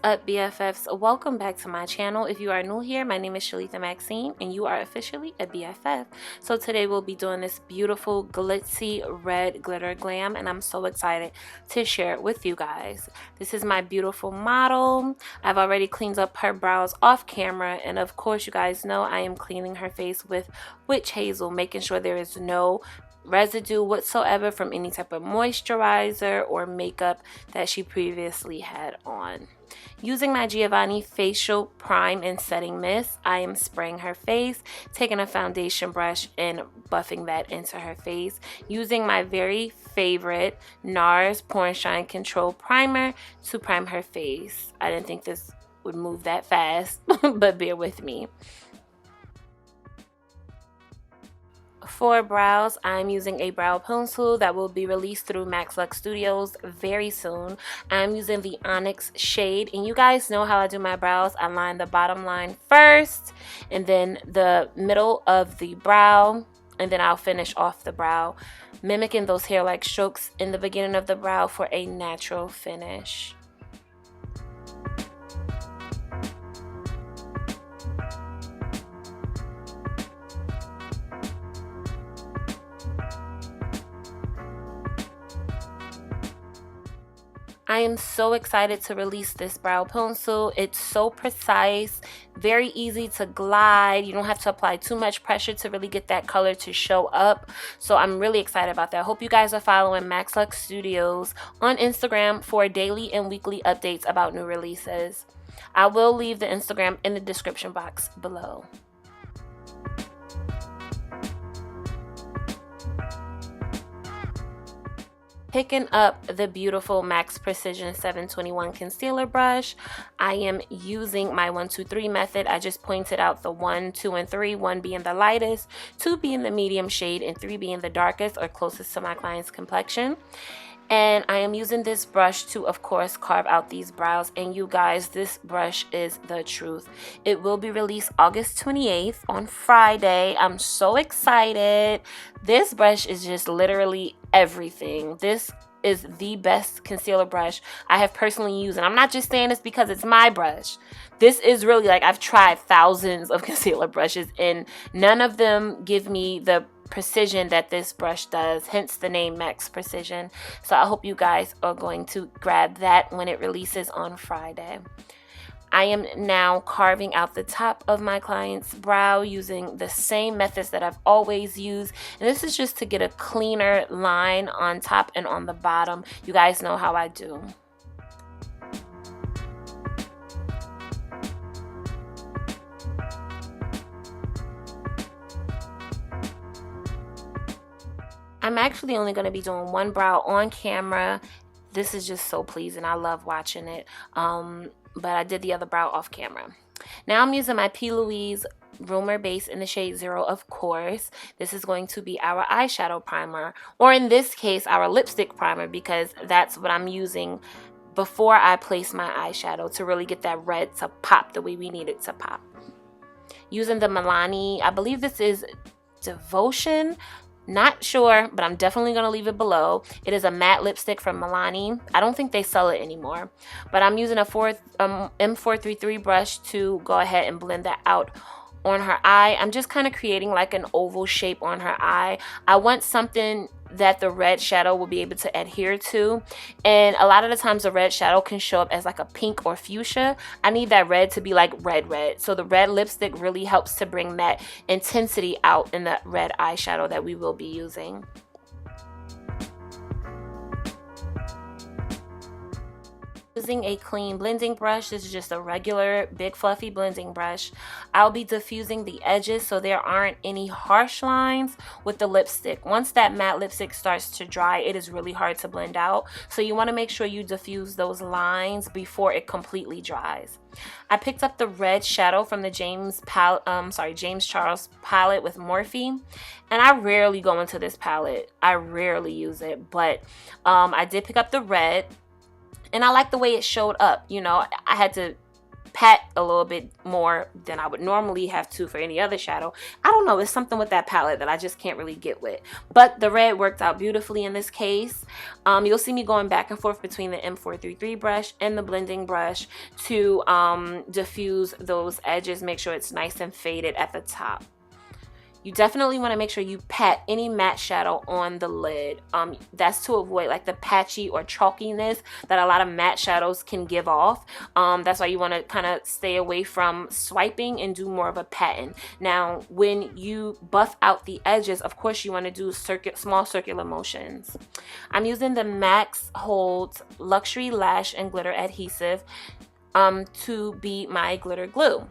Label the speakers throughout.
Speaker 1: up, BFFs? Welcome back to my channel. If you are new here, my name is Shalitha Maxine and you are officially a BFF. So today we'll be doing this beautiful glitzy red glitter glam and I'm so excited to share it with you guys. This is my beautiful model. I've already cleaned up her brows off camera, and of course you guys know I am cleaning her face with witch hazel, making sure there is no residue whatsoever from any type of moisturizer or makeup that she previously had on. Using my Giovanni facial prime and setting mist, I am spraying her face, taking a foundation brush and buffing that into her face, using my very favorite NARS Pore and Shine Control Primer to prime her face. I didn't think this would move that fast, but bear with me. For brows, I'm using a brow pencil that will be released through Max Luxe Studios very soon. I'm using the Onyx shade, and you guys know how I do my brows. I line the bottom line first, and then the middle of the brow, and then I'll finish off the brow, mimicking those hair-like strokes in the beginning of the brow for a natural finish. I am so excited to release this brow pencil. It's so precise, very easy to glide. You don't have to apply too much pressure to really get that color to show up. So I'm really excited about that. I hope you guys are following Max Luxe Studios on Instagram for daily and weekly updates about new releases. I will leave the Instagram in the description box below. Picking up the beautiful Max Precision 721 concealer brush, I am using my 1, 2, 3 method. I just pointed out the 1, 2, and 3, 1 being the lightest, 2 being the medium shade, and 3 being the darkest or closest to my client's complexion. And I am using this brush to, of course, carve out these brows. And you guys, this brush is the truth. It will be released August 28th on Friday. I'm so excited. This brush is just literally everything. This is the best concealer brush I have personally used. And I'm not just saying this because it's my brush. This is really, like, I've tried thousands of concealer brushes and none of them give me the precision that this brush does, hence the name Max Precision. So I hope you guys are going to grab that when it releases on Friday. I am now carving out the top of my client's brow using the same methods that I've always used, and this is just to get a cleaner line on top and on the bottom. You guys know how I do. I'm actually only going to be doing one brow on camera. This is just so pleasing. I love watching it. But I did the other brow off camera. Now I'm using my P.Louise Rumor Base in the shade 0, of course. This is going to be our eyeshadow primer, or in this case, our lipstick primer, because that's what I'm using before I place my eyeshadow to really get that red to pop the way we need it to pop. Using the Miliani, I believe this is Devotion. Not sure, but I'm definitely going to leave it below. It is a matte lipstick from Miliani. I don't think they sell it anymore. But I'm using a M433 brush to go ahead and blend that out on her eye. I'm just kind of creating like an oval shape on her eye. I want something that the red shadow will be able to adhere to, and a lot of the times the red shadow can show up as like a pink or fuchsia. I need that red to be like red, so the red lipstick really helps to bring that intensity out in the red eyeshadow that we will be using. Using a clean blending brush. This is just a regular big fluffy blending brush. I'll be diffusing the edges so there aren't any harsh lines with the lipstick. Once that matte lipstick starts to dry, it is really hard to blend out, so you want to make sure you diffuse those lines before it completely dries. I picked up the red shadow from the James Charles palette with Morphe, and I rarely go into this palette. I rarely use it, but I did pick up the red. And I like the way it showed up. You know, I had to pat a little bit more than I would normally have to for any other shadow. I don't know, it's something with that palette that I just can't really get with. But the red worked out beautifully in this case. You'll see me going back and forth between the M433 brush and the blending brush to diffuse those edges, make sure it's nice and faded at the top. You definitely want to make sure you pat any matte shadow on the lid. That's to avoid like the patchy or chalkiness that a lot of matte shadows can give off. That's why you want to kind of stay away from swiping and do more of a patting. Now, when you buff out the edges, of course you want to do small circular motions. I'm using the Max Holds Luxury Lash and Glitter Adhesive to be my glitter glue.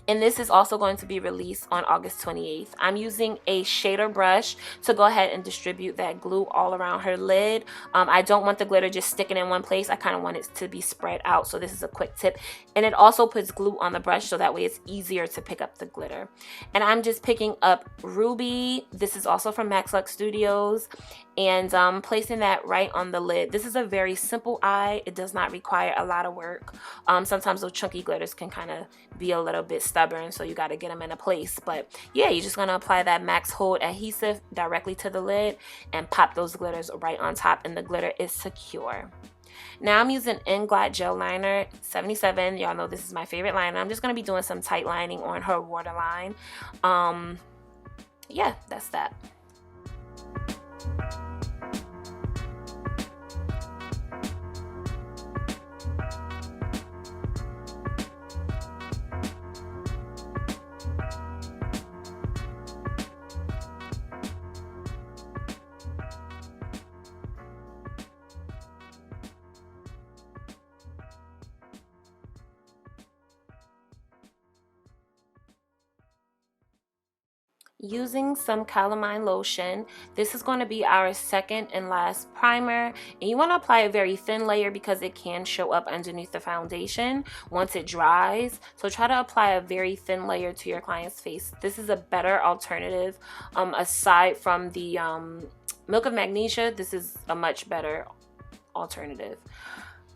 Speaker 1: And this is also going to be released on August 28th. I'm using a shader brush to go ahead and distribute that glue all around her lid. I don't want the glitter just sticking in one place. I kind of want it to be spread out. So this is a quick tip. And it also puts glue on the brush so that way it's easier to pick up the glitter. And I'm just picking up Ruby. This is also from Max Lux Studios. And placing that right on the lid. This is a very simple eye. It does not require a lot of work. Sometimes those chunky glitters can kind of be a little bit stubborn, so you got to get them in a place. But yeah, you're just going to apply that Max Hold adhesive directly to the lid and pop those glitters right on top, and the glitter is secure. Now I'm using Inglot Gel Liner 77. Y'all know this is my favorite liner. I'm just going to be doing some tight lining on her waterline. Yeah, that's that. Using some Calamine lotion. This is going to be our second and last primer, and you want to apply a very thin layer because it can show up underneath the foundation once it dries. So try to apply a very thin layer to your client's face. This is a better alternative. Aside from the Milk of Magnesia, this is a much better alternative.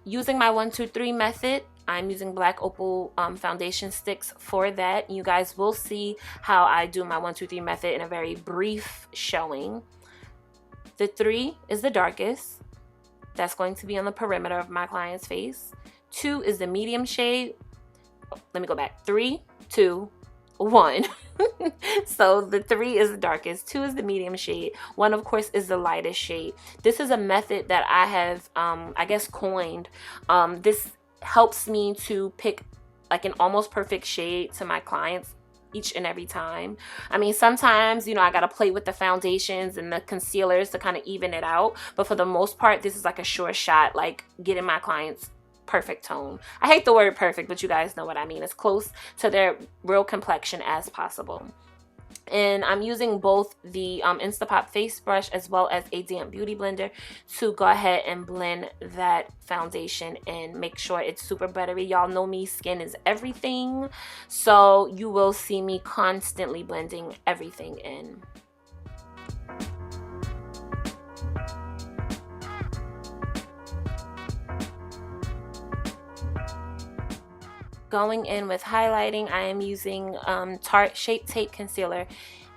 Speaker 1: Using my 1-2-3 method, I'm using black opal foundation sticks for that. You guys will see how I do my 1-2-3 method in a very brief showing. The 3 is the darkest. That's going to be on the perimeter of my client's face. 2 is the medium shade. Let me go back. 3, 2, 1. So the 3 is the darkest, 2 is the medium shade, 1 of course is the lightest shade. This is a method that I have I guess coined. This helps me to pick like an almost perfect shade to my clients each and every time. I mean, sometimes, you know, I gotta play with the foundations and the concealers to kind of even it out, but for the most part, this is like a sure shot, like getting my clients perfect tone. I hate the word perfect, but you guys know what I mean. As close to their real complexion as possible. And I'm using both the Instapop face brush as well as a damp beauty blender to go ahead and blend that foundation and make sure it's super buttery. Y'all know me, skin is everything, so you will see me constantly blending everything in. Going in with highlighting, I am using Tarte Shape Tape Concealer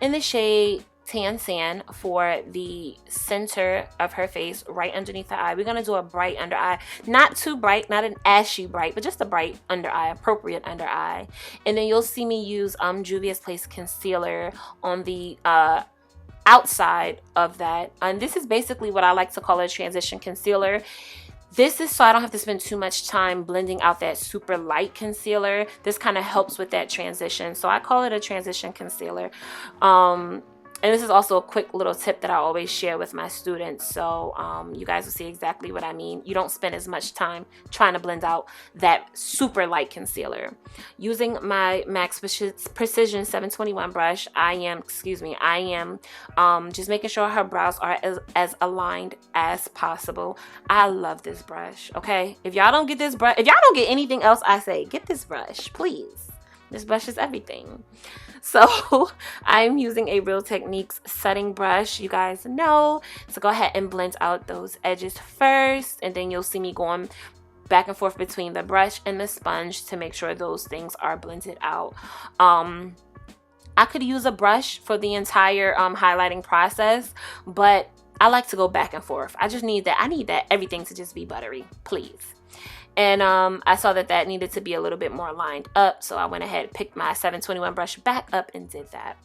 Speaker 1: in the shade Tan Sand for the center of her face, right underneath the eye. We're going to do a bright under eye. Not too bright, not an ashy bright, but just a bright under eye, appropriate under eye. And then you'll see me use Juvia's Place Concealer on the outside of that. And this is basically what I like to call a transition concealer. This is so I don't have to spend too much time blending out that super light concealer. This kind of helps with that transition. So I call it a transition concealer. And this is also a quick little tip that I always share with my students. So you guys will see exactly what I mean. You don't spend as much time trying to blend out that super light concealer. Using my Max Precision 721 brush, I am just making sure her brows are as aligned as possible. I love this brush, okay? If y'all don't get this brush, if y'all don't get anything else I say, get this brush, please. This brush is everything. So I'm using a Real Techniques setting brush, you guys know. So go ahead and blend out those edges first, and then you'll see me going back and forth between the brush and the sponge to make sure those things are blended out. I could use a brush for the entire highlighting process, but I like to go back and forth. I just need that. I need that everything to just be buttery, please. And I saw that that needed to be a little bit more lined up, so I went ahead, picked my 721 brush back up and did that.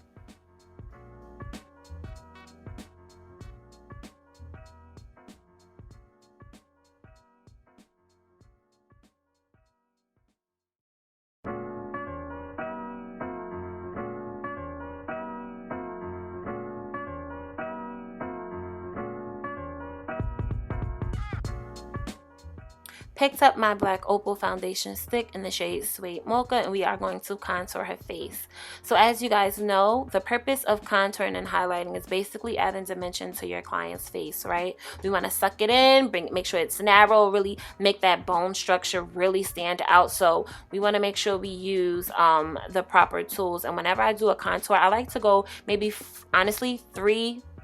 Speaker 1: Picked up my black Opal foundation stick in the shade Suede Mocha, and we are going to contour her face. So as you guys know, the purpose of contouring and highlighting is basically adding dimension to your client's face, right? We want to suck it in, make sure it's narrow, really make that bone structure really stand out. So we want to make sure we use the proper tools. And whenever I do a contour, I like to go maybe honestly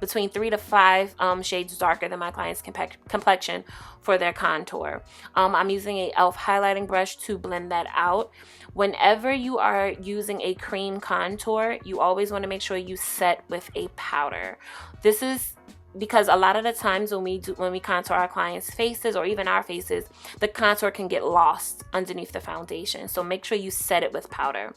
Speaker 1: between 3 to 5 shades darker than my client's complexion for their contour. I'm using a e.l.f. highlighting brush to blend that out. Whenever you are using a cream contour, you always want to make sure you set with a powder. This is because a lot of the times when we contour our clients' faces or even our faces, the contour can get lost underneath the foundation. So make sure you set it with powder.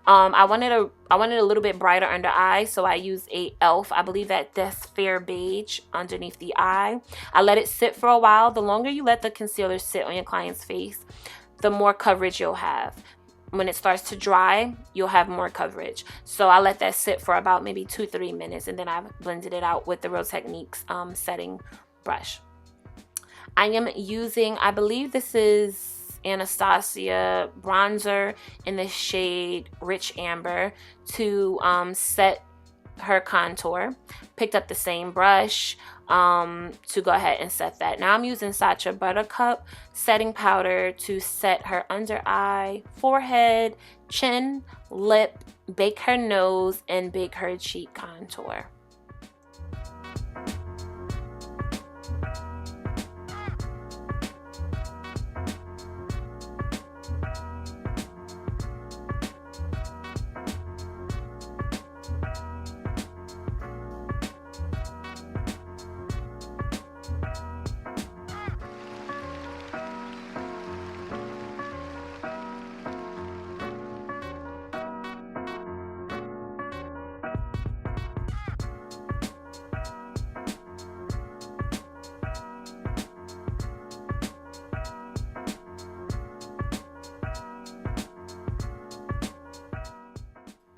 Speaker 1: I wanted a little bit brighter under eye, so I used a e.l.f. I believe that's fair beige underneath the eye. I let it sit for a while. The longer you let the concealer sit on your client's face, the more coverage you'll have. When it starts to dry, you'll have more coverage. So I let that sit for about maybe 2-3 minutes, and then I blended it out with the Real Techniques setting brush. I am using, I believe this is Anastasia bronzer in the shade Rich Amber to set her contour. Picked up the same brush to go ahead and set that. Now I'm using Sacha Buttercup setting powder to set her under eye, forehead, chin, lip, bake her nose, and bake her cheek contour.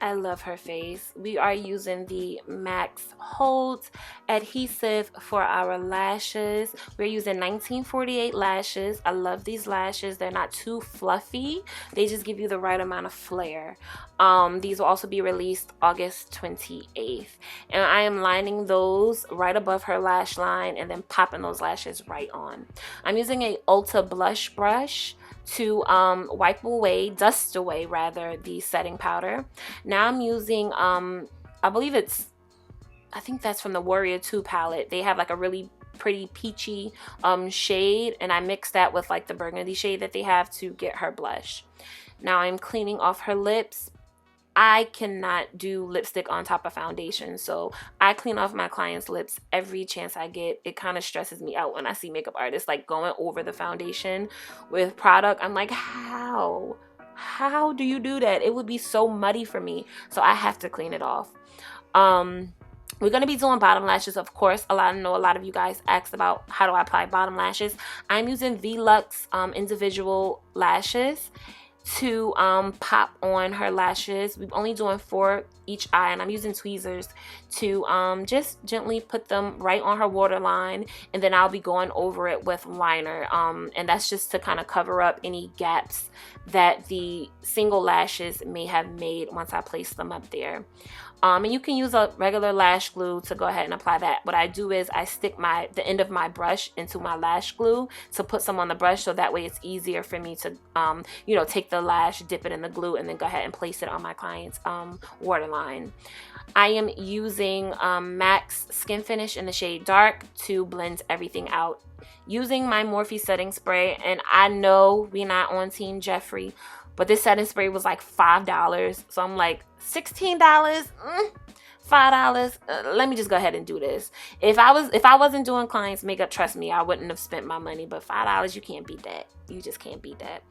Speaker 1: I love her face. We are using the Max Hold adhesive for our lashes. We're using 1948 lashes. I love these lashes. They're not too fluffy. They just give you the right amount of flare. These will also be released August 28th. And I am lining those right above her lash line and then popping those lashes right on. I'm using a Ulta blush brush to dust away rather, the setting powder. Now I'm using, I think that's from the Warrior 2 palette. They have like a really pretty peachy shade, and I mixed that with like the burgundy shade that they have to get her blush. Now I'm cleaning off her lips. I cannot do lipstick on top of foundation, so I clean off my clients' lips every chance I get. It kind of stresses me out when I see makeup artists like going over the foundation with product. I'm like, how do you do that? It would be so muddy for me, so I have to clean it off. We're going to be doing bottom lashes, of course. I know a lot of you guys asked about how do I apply bottom lashes. I'm using Velux individual lashes to pop on her lashes. We're only doing 4 each eye, and I'm using tweezers to just gently put them right on her waterline, and then I'll be going over it with liner, and that's just to kind of cover up any gaps that the single lashes may have made once I place them up there. And you can use a regular lash glue to go ahead and apply that. What I do is I stick the end of my brush into my lash glue to put some on the brush, so that way it's easier for me to take the the lash, dip it in the glue, and then go ahead and place it on my client's waterline. I am using MAC's Skin Finish in the shade Dark to blend everything out. Using my Morphe setting spray, and I know we're not on Team Jeffrey, but this setting spray was like $5. So I'm like, $16? $5? Let me just go ahead and do this. If I wasn't doing clients makeup, trust me, I wouldn't have spent my money. But $5, you can't beat that. You just can't beat that.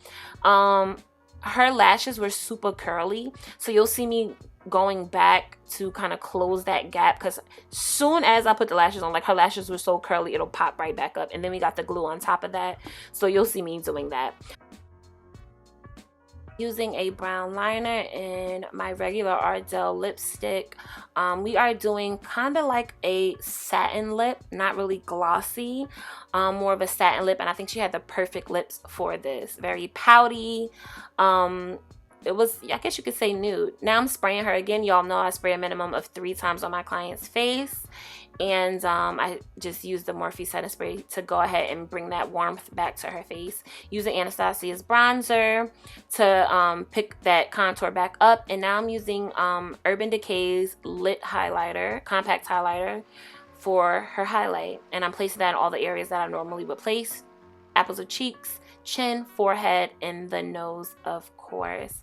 Speaker 1: Her lashes were super curly, so you'll see me going back to kind of close that gap, because soon as I put the lashes on, like, her lashes were so curly, it'll pop right back up. And then we got the glue on top of that, so you'll see me doing that. Using a brown liner and my regular Ardell lipstick. We are doing kind of like a satin lip, not really glossy, more of a satin lip, and I think she had the perfect lips for this. Very pouty. It was, I guess you could say, nude. Now I'm spraying her again. Y'all know I spray a minimum of 3 times on my client's face. And I just used the Morphe setting spray to go ahead and bring that warmth back to her face. Using Anastasia's bronzer to pick that contour back up. And now I'm using Urban Decay's Lit Highlighter, Compact Highlighter, for her highlight. And I'm placing that in all the areas that I normally would place. Apples of cheeks, chin, forehead, and the nose, of course.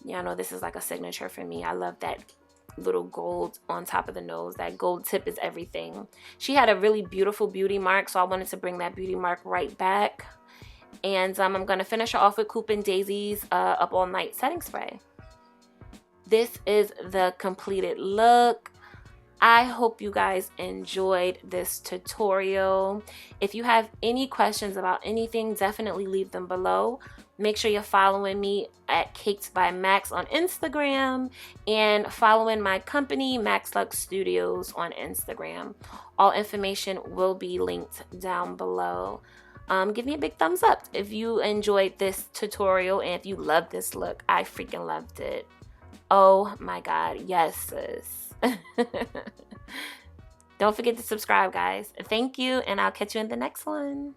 Speaker 1: Y'all know this is like a signature for me. I love that little gold on top of the nose. That gold tip is everything. She had a really beautiful beauty mark, so I wanted to bring that beauty mark right back. And I'm going to finish her off with Coop and Daisy's Up All Night setting spray. This is the completed look. I hope you guys enjoyed this tutorial. If you have any questions about anything, definitely leave them below. Make sure you're following me at Caked by Max on Instagram and following my company, Max Lux Studios, on Instagram. All information will be linked down below. Give me a big thumbs up if you enjoyed this tutorial and if you love this look. I freaking loved it. Oh my God, yes, sis. Don't forget to subscribe, guys. Thank you, and I'll catch you in the next one.